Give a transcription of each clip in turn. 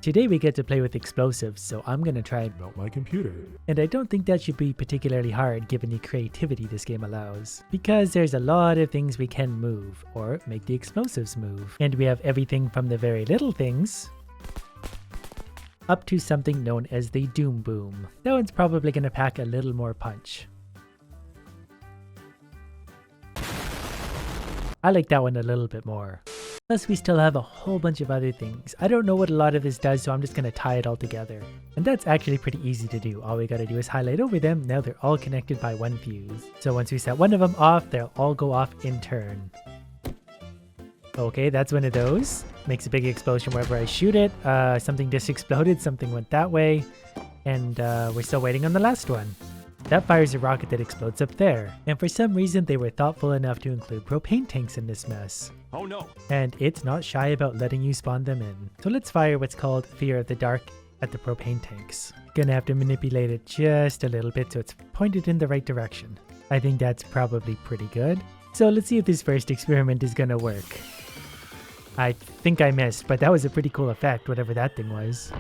Today we get to play with explosives, so I'm gonna try and Melt my computer. And I don't think that should be particularly hard given the creativity this game allows. Because there's a lot of things we can move, or make the explosives move. And we have everything from the very little things up to something known as the Doom Boom. That one's probably gonna pack a little more punch. I like that one a little bit more. Plus we still have a whole bunch of other things. I don't know what a lot of this does, so I'm just going to tie it all together. And that's actually pretty easy to do. All we got to do is highlight over them. Now they're all connected by one fuse. So once we set one of them off, they'll all go off in turn. Okay, that's one of those. Makes a big explosion wherever I shoot it. Something just exploded, something went that way. And we're still waiting on the last one. That fires a rocket that explodes up there. And for some reason, they were thoughtful enough to include propane tanks in this mess. Oh no! And it's not shy about letting you spawn them in. So let's fire what's called Fear of the Dark at the propane tanks. Gonna have to manipulate it just a little bit so it's pointed in the right direction. I think that's probably pretty good. So let's see if this first experiment is gonna work. I think I missed, but that was a pretty cool effect, whatever that thing was.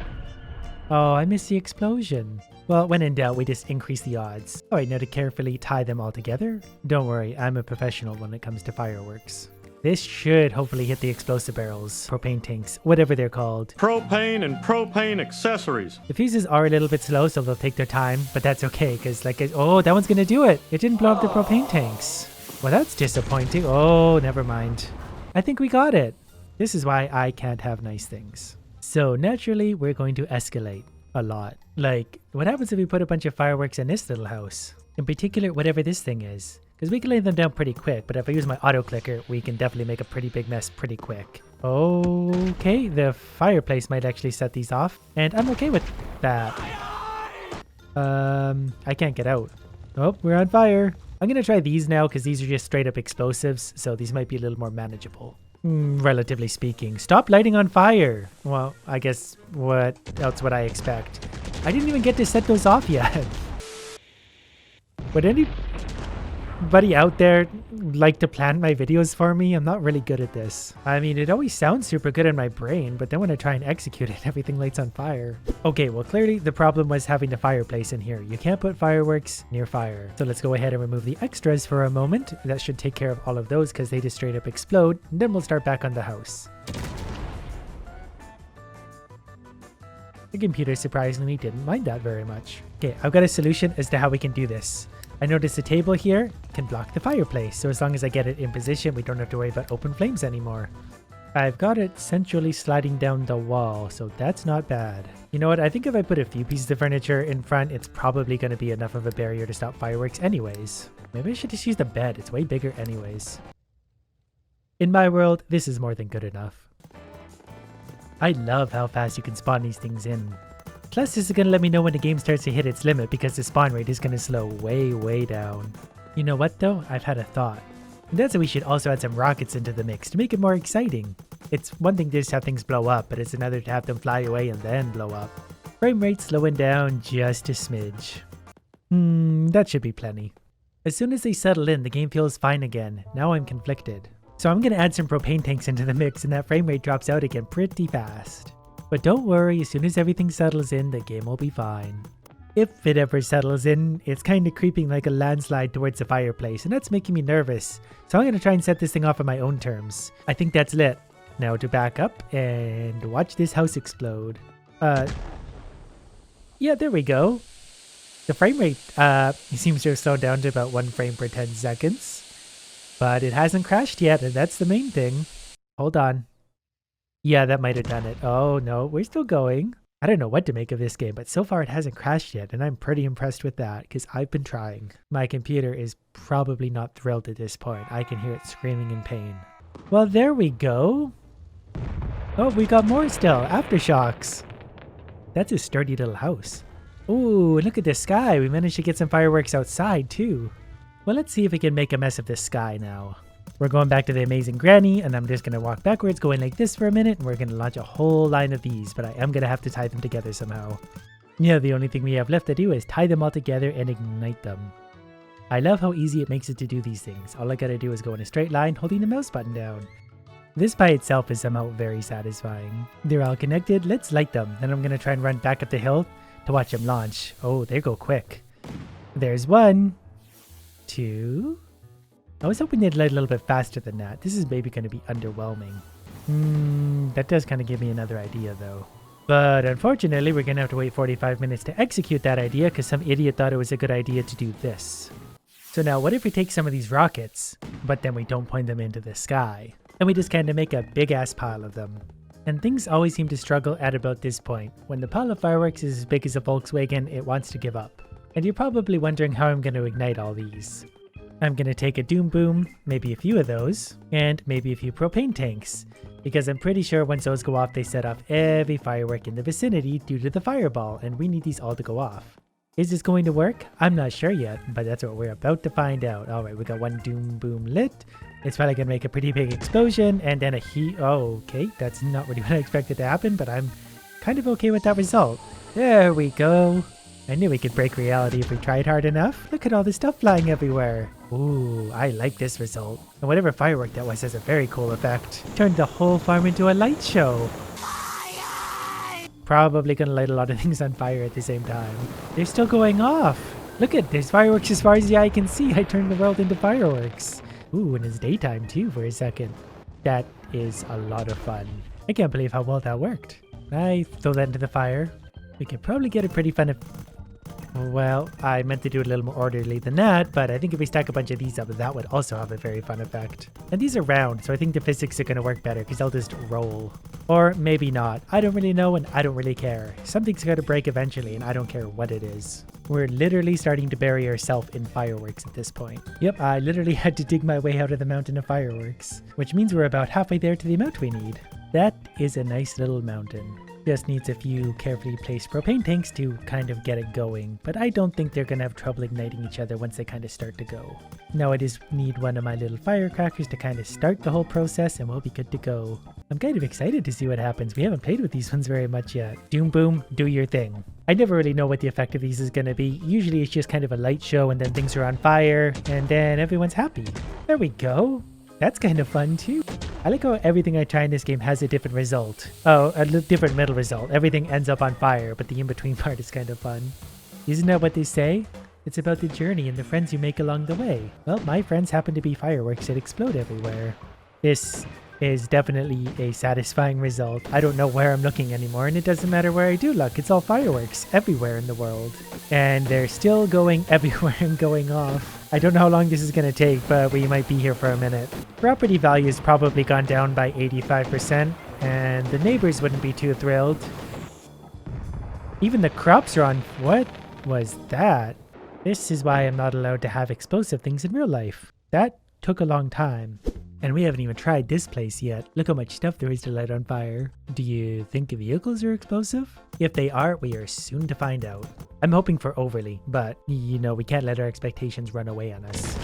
Oh, I missed the explosion. Well, when in doubt, we just increase the odds. Alright, now to carefully tie them all together. Don't worry, I'm a professional when it comes to fireworks. This should hopefully hit the explosive barrels, propane tanks, whatever they're called. Propane and propane accessories. The fuses are a little bit slow, so they'll take their time, but that's okay, because oh, that one's gonna do it. It didn't blow up the propane tanks. Well, that's disappointing. Oh, never mind. I think we got it. This is why I can't have nice things. So naturally, we're going to escalate a lot. Like, what happens if we put a bunch of fireworks in this little house? In particular, whatever this thing is. Because we can lay them down pretty quick, but if I use my auto clicker, we can definitely make a pretty big mess pretty quick. Okay, the fireplace might actually set these off, and I'm okay with that. I can't get out. Oh, we're on fire. I'm gonna try these now because these are just straight up explosives, so these might be a little more manageable. Relatively speaking. Stop lighting on fire! Well, I guess what else would I expect? I didn't even get to set those off yet. Would anybody out there like to plan my videos for me? I'm not really good at this. I mean, it always sounds super good in my brain, but then when I try and execute it, everything lights on fire. Okay, well clearly the problem was having the fireplace in here. You can't put fireworks near fire. So let's go ahead and remove the extras for a moment. That should take care of all of those because they just straight up explode. And then we'll start back on the house. The computer surprisingly didn't mind that very much. Okay, I've got a solution as to how we can do this. I noticed the table here can block the fireplace, so as long as I get it in position, we don't have to worry about open flames anymore. I've got it centrally sliding down the wall, so that's not bad. You know what, I think if I put a few pieces of furniture in front, it's probably going to be enough of a barrier to stop fireworks anyways. Maybe I should just use the bed, it's way bigger anyways. In my world, this is more than good enough. I love how fast you can spawn these things in. Plus, this is going to let me know when the game starts to hit its limit because the spawn rate is going to slow way down. You know what though? I've had a thought. And that's that we should also add some rockets into the mix to make it more exciting. It's one thing to just have things blow up, but it's another to have them fly away and then blow up. Frame rate slowing down just a smidge. That should be plenty. As soon as they settle in, the game feels fine again. Now I'm conflicted. So I'm going to add some propane tanks into the mix and that frame rate drops out again pretty fast. But don't worry, as soon as everything settles in, the game will be fine. If it ever settles in, it's kind of creeping like a landslide towards the fireplace, and that's making me nervous. So I'm going to try and set this thing off on my own terms. I think that's lit. Now to back up and watch this house explode. Yeah, there we go. The frame rate seems to have slowed down to about 1 frame per 10 seconds. But it hasn't crashed yet, and that's the main thing. Hold on. Yeah, that might have done it. Oh no, we're still going. I don't know what to make of this game, but so far it hasn't crashed yet, and I'm pretty impressed with that, because I've been trying. My computer is probably not thrilled at this point. I can hear it screaming in pain. Well, there we go. Oh, we got more still. Aftershocks. That's a sturdy little house. Ooh, look at the sky. We managed to get some fireworks outside, too. Well, let's see if we can make a mess of this sky now. We're going back to the amazing granny, and I'm just going to walk backwards going like this for a minute, and we're going to launch a whole line of these, but I am going to have to tie them together somehow. Yeah, the only thing we have left to do is tie them all together and ignite them. I love how easy it makes it to do these things. All I gotta do is go in a straight line holding the mouse button down. This by itself is somehow very satisfying. They're all connected. Let's light them. Then I'm going to try and run back up the hill to watch them launch. Oh, they go quick. There's 1, 2. I was hoping they'd light a little bit faster than that. This is maybe going to be underwhelming. That does kind of give me another idea though. But unfortunately, we're going to have to wait 45 minutes to execute that idea because some idiot thought it was a good idea to do this. So now what if we take some of these rockets, but then we don't point them into the sky? And we just kind of make a big ass pile of them. And things always seem to struggle at about this point. When the pile of fireworks is as big as a Volkswagen, it wants to give up. And you're probably wondering how I'm going to ignite all these. I'm going to take a Doom Boom, maybe a few of those, and maybe a few propane tanks. Because I'm pretty sure once those go off, they set off every firework in the vicinity due to the fireball, and we need these all to go off. Is this going to work? I'm not sure yet, but that's what we're about to find out. Alright, we got 1 Doom Boom lit. It's probably going to make a pretty big explosion, and then a heat... Oh, okay, that's not really what I expected to happen, but I'm kind of okay with that result. There we go. I knew we could break reality if we tried hard enough. Look at all the stuff flying everywhere. Ooh, I like this result. And whatever firework that was has a very cool effect. Turned the whole farm into a light show. Probably gonna light a lot of things on fire at the same time. They're still going off. Look at, there's fireworks as far as the eye can see. I turned the world into fireworks. Ooh, and it's daytime too for a second. That is a lot of fun. I can't believe how well that worked. I throw that into the fire. We could probably get a pretty fun... Well, I meant to do it a little more orderly than that, but I think if we stack a bunch of these up, that would also have a very fun effect. And these are round, so I think the physics are going to work better because they'll just roll. Or maybe not. I don't really know and I don't really care. Something's got to break eventually and I don't care what it is. We're literally starting to bury ourselves in fireworks at this point. Yep, I literally had to dig my way out of the mountain of fireworks, which means we're about halfway there to the amount we need. That is a nice little mountain. Just needs a few carefully placed propane tanks to kind of get it going, but I don't think they're going to have trouble igniting each other once they kind of start to go. Now I just need one of my little firecrackers to kind of start the whole process and we'll be good to go. I'm kind of excited to see what happens. We haven't played with these ones very much yet. Doom Boom, do your thing. I never really know what the effect of these is going to be. Usually it's just kind of a light show and then things are on fire and then everyone's happy. There we go. That's kind of fun too. I like how everything I try in this game has a different result. Oh, a different middle result. Everything ends up on fire, but the in-between part is kind of fun. Isn't that what they say? It's about the journey and the friends you make along the way. Well, my friends happen to be fireworks that explode everywhere. This is definitely a satisfying result. I don't know where I'm looking anymore, and it doesn't matter where I do look. It's all fireworks everywhere in the world. And they're still going everywhere and going off. I don't know how long this is going to take, but we might be here for a minute. Property value has probably gone down by 85%, and the neighbors wouldn't be too thrilled. Even the crops are on... What was that? This is why I'm not allowed to have explosive things in real life. That took a long time. And we haven't even tried this place yet. Look how much stuff there is to light on fire. Do you think vehicles are explosive? If they are, we are soon to find out. I'm hoping for overly, but, you know, we can't let our expectations run away on us.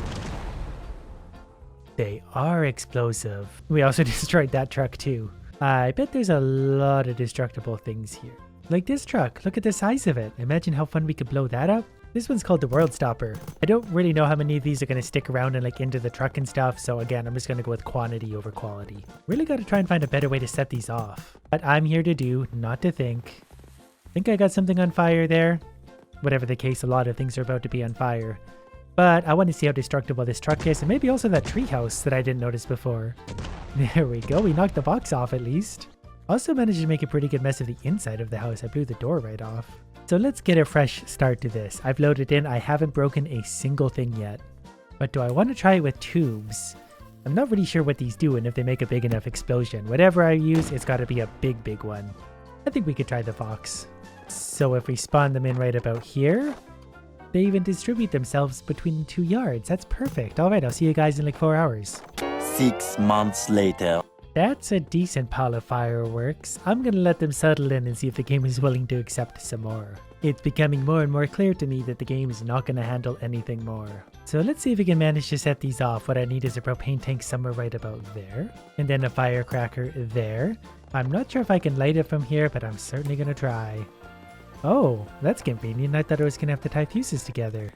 They are explosive. We also destroyed that truck too. I bet there's a lot of destructible things here. Like this truck, look at the size of it. Imagine how fun we could blow that up. This one's called the World Stopper. I don't really know how many of these are going to stick around and like into the truck and stuff, so again, I'm just going to go with quantity over quality. Really got to try and find a better way to set these off. But I'm here to do, not to think. Think I got something on fire there? Whatever the case, a lot of things are about to be on fire. But I want to see how destructible this truck is, and maybe also that treehouse that I didn't notice before. There we go, we knocked the box off at least. Also managed to make a pretty good mess of the inside of the house. I blew the door right off. So let's get a fresh start to this. I've loaded in, I haven't broken a single thing yet. But do I want to try it with tubes? I'm not really sure what these do and if they make a big enough explosion. Whatever I use, it's got to be a big one. I think we could try the Fox. So if we spawn them in right about here, they even distribute themselves between 2 yards. That's perfect. Alright, I'll see you guys in like 4 hours. 6 months later. That's a decent pile of fireworks. I'm gonna let them settle in and see if the game is willing to accept some more. It's becoming more and more clear to me that the game is not gonna handle anything more. So let's see if we can manage to set these off. What I need is a propane tank somewhere right about there. And then a firecracker there. I'm not sure if I can light it from here, but I'm certainly gonna try. Oh, that's convenient. I thought I was gonna have to tie fuses together.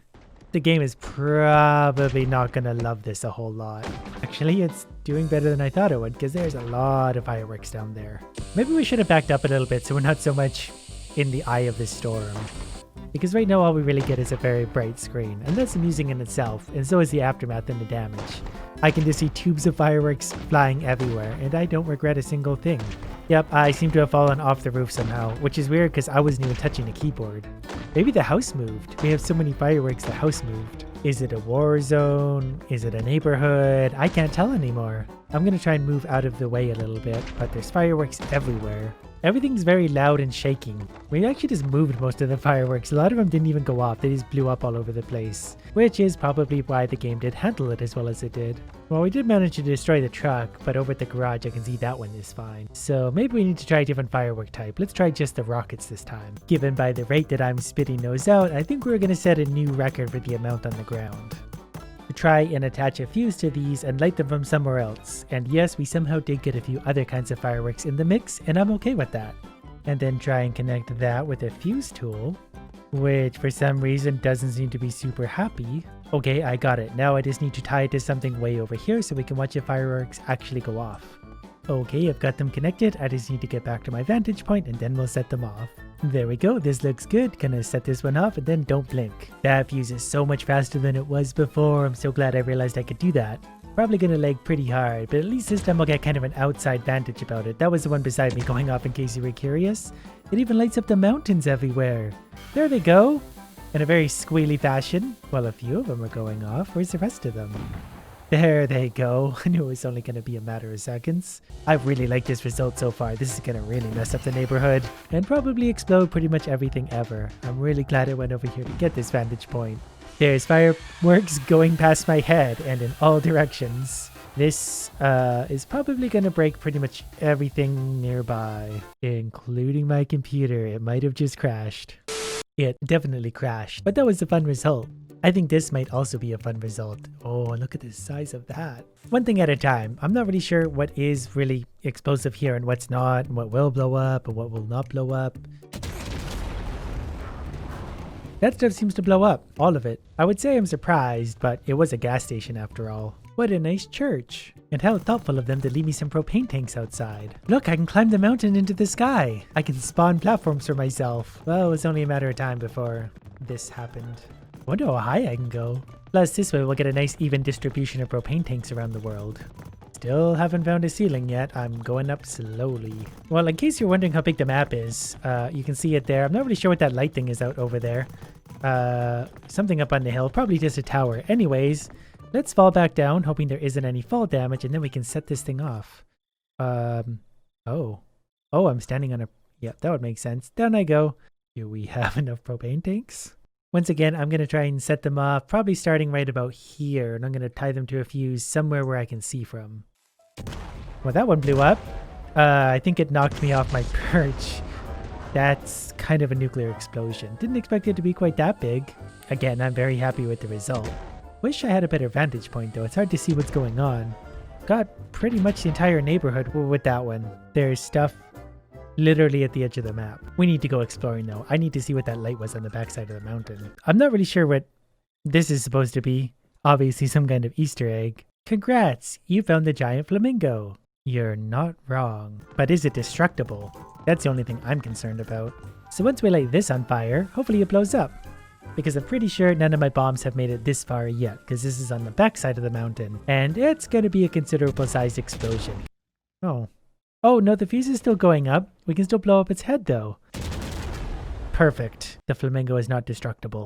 The game is probably not gonna love this a whole lot. Actually, it's doing better than I thought it would because there's a lot of fireworks down there. Maybe we should have backed up a little bit so we're not so much in the eye of the storm. Because right now all we really get is a very bright screen, and that's amusing in itself, and so is the aftermath and the damage. I can just see tubes of fireworks flying everywhere, and I don't regret a single thing. Yep, I seem to have fallen off the roof somehow, which is weird because I wasn't even touching the keyboard. Maybe the house moved. We have so many fireworks the house moved. Is it a war zone? Is it a neighborhood? I can't tell anymore. I'm gonna try and move out of the way a little bit, but there's fireworks everywhere. Everything's very loud and shaking. We actually just moved most of the fireworks. A lot of them didn't even go off. They just blew up all over the place, which is probably why the game did handle it as well as it did. Well, we did manage to destroy the truck, but over at the garage I can see that one is fine. So maybe we need to try a different firework type. Let's try just the rockets this time. Given by the rate that I'm spitting those out, I think we're going to set a new record for the amount on the ground. To try and attach a fuse to these and light them from somewhere else. And yes, we somehow did get a few other kinds of fireworks in the mix, and I'm okay with that. And then try and connect that with a fuse tool, which for some reason doesn't seem to be super happy. Okay, I got it. Now I just need to tie it to something way over here so we can watch the fireworks actually go off. Okay, I've got them connected. I just need to get back to my vantage point and then we'll set them off. There we go. This looks good. Gonna set this one off and then don't blink. That fuse is so much faster than it was before. I'm so glad I realized I could do that. Probably gonna lag pretty hard, but at least this time I'll get kind of an outside vantage about it. That was the one beside me going off in case you were curious. It even lights up the mountains everywhere. There they go. In a very squealy fashion. Well, a few of them are going off. Where's the rest of them? There they go. I knew it was only going to be a matter of seconds. I really like this result so far. This is going to really mess up the neighborhood and probably explode pretty much everything ever. I'm really glad I went over here to get this vantage point. There's fireworks going past my head and in all directions. This is probably going to break pretty much everything nearby, including my computer. It might have just crashed. It definitely crashed, but that was a fun result. I think this might also be a fun result. Oh, look at the size of that. One thing at a time. I'm not really sure what is really explosive here and what's not, and what will blow up and what will not blow up. That stuff seems to blow up, all of it. I would say I'm surprised, but it was a gas station after all. What a nice church. And how thoughtful of them to leave me some propane tanks outside. Look, I can climb the mountain into the sky. I can spawn platforms for myself. Well, it was only a matter of time before this happened. I wonder how high I can go. Plus, this way we'll get a nice even distribution of propane tanks around the world. Still haven't found a ceiling yet. I'm going up slowly. Well, in case you're wondering how big the map is, you can see it there. I'm not really sure what that light thing is out over there. Something up on the hill, probably just a tower. Anyways, let's fall back down, hoping there isn't any fall damage, and then we can set this thing off. Oh, I'm standing on a... Yep, that would make sense. Down I go. Do we have enough propane tanks? Once again, I'm going to try and set them off, probably starting right about here, and I'm going to tie them to a fuse somewhere where I can see from. Well, that one blew up. I think it knocked me off my perch. That's kind of a nuclear explosion. Didn't expect it to be quite that big. Again, I'm very happy with the result. Wish I had a better vantage point though. It's hard to see what's going on. Got pretty much the entire neighborhood with that one. There's stuff literally at the edge of the map. We need to go exploring though. I need to see what that light was on the backside of the mountain. I'm not really sure what this is supposed to be. Obviously some kind of Easter egg. Congrats! You found the giant flamingo. You're not wrong. But is it destructible? That's the only thing I'm concerned about. So once we light this on fire, hopefully it blows up. Because I'm pretty sure none of my bombs have made it this far yet, because this is on the backside of the mountain. And it's going to be a considerable sized explosion. Oh. Oh no, the fuse is still going up. We can still blow up its head though. Perfect. The flamingo is not destructible.